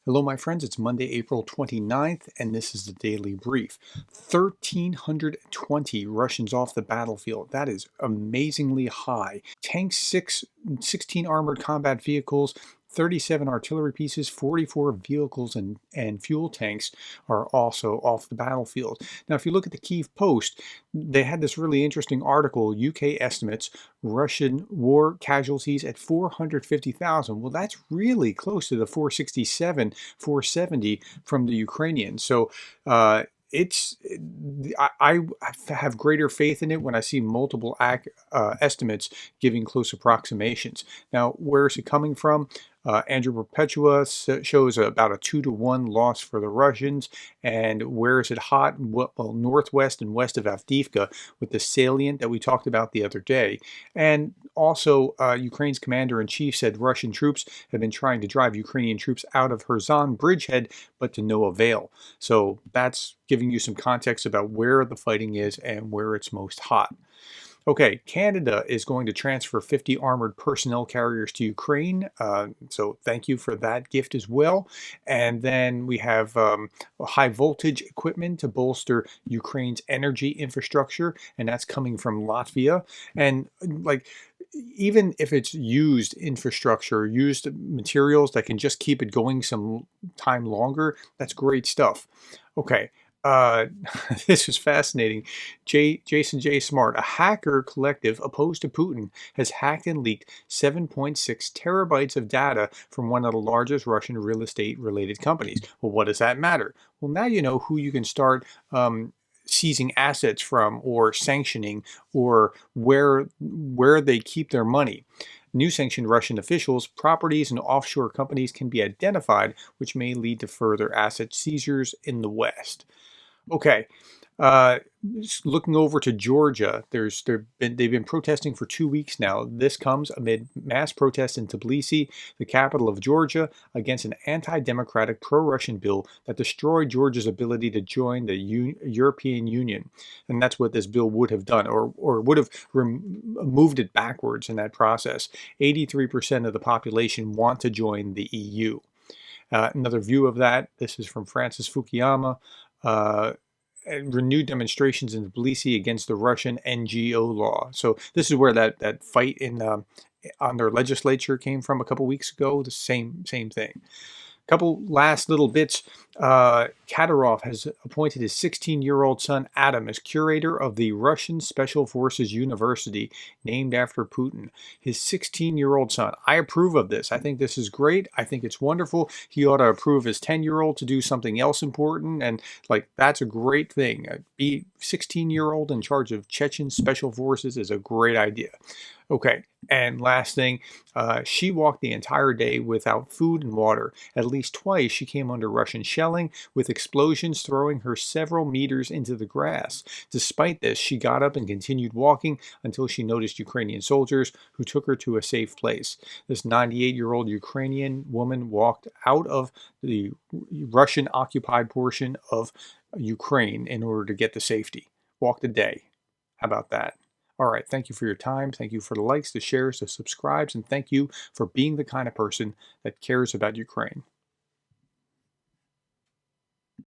Hello, my friends. It's Monday, April 29th, and this is the Daily Brief. 1,320 Russians off the battlefield. That is amazingly high. Tanks, 16 armored combat vehicles, 37 artillery pieces, 44 vehicles and fuel tanks are also off the battlefield. Now, if you look at the Kyiv Post, they had this really interesting article, UK estimates Russian war casualties at 450,000. Well, that's really close to the 467, 470 from the Ukrainians. So it's I have greater faith in it when I see multiple estimates giving close approximations. Now, where is it coming from? Andrew Perpetua shows about a 2-to-1 loss for the Russians. And where is it hot? Well, northwest and west of Avdiivka with the salient that we talked about the other day. And also, Ukraine's commander-in-chief said Russian troops have been trying to drive Ukrainian troops out of Kherson bridgehead, but to no avail. So that's giving you some context about where the fighting is and where it's most hot. Okay, Canada is going to transfer 50 armored personnel carriers to Ukraine. So thank you for that gift as well. And then we have high voltage equipment to bolster Ukraine's energy infrastructure, and that's coming from Latvia. And like, even if it's used infrastructure, used materials that can just keep it going some time longer, that's great stuff. Okay. Uh, this is fascinating. Jason J. Smart, a hacker collective opposed to Putin, has hacked and leaked 7.6 terabytes of data from one of the largest Russian real estate related companies. Well, what does that matter? Well, now you know who you can start seizing assets from or sanctioning, or where they keep their money. New sanctioned Russian officials, properties, and offshore companies can be identified, which may lead to further asset seizures in the West. Okay. Looking over to Georgia, they've been protesting for 2 weeks now. This comes amid mass protests in Tbilisi, the capital of Georgia, against an anti-democratic pro-Russian bill that destroyed Georgia's ability to join the European Union. And that's what this bill would have done, or would have moved it backwards in that process. 83% of the population want to join the EU. Another view of that, this is from Francis Fukuyama. Renewed demonstrations in Tbilisi against the Russian NGO law. So this is where that fight on their legislature came from a couple weeks ago. The same thing. Couple last little bits. Kadyrov has appointed his 16-year-old son Adam as curator of the Russian Special Forces University, named after Putin. His 16-year-old son. I approve of this. I think this is great. I think it's wonderful. He ought to approve his 10-year-old to do something else important, and that's a great thing. Be 16-year-old in charge of Chechen Special Forces is a great idea. Okay, and last thing, she walked the entire day without food and water. At least twice she came under Russian shelling, with explosions throwing her several meters into the grass. Despite this, she got up and continued walking until she noticed Ukrainian soldiers, who took her to a safe place. This 98-year-old Ukrainian woman walked out of the Russian-occupied portion of Ukraine in order to get to safety. Walked a day. How about that? All right, thank you for your time. Thank you for the likes, the shares, the subscribes, and thank you for being the kind of person that cares about Ukraine.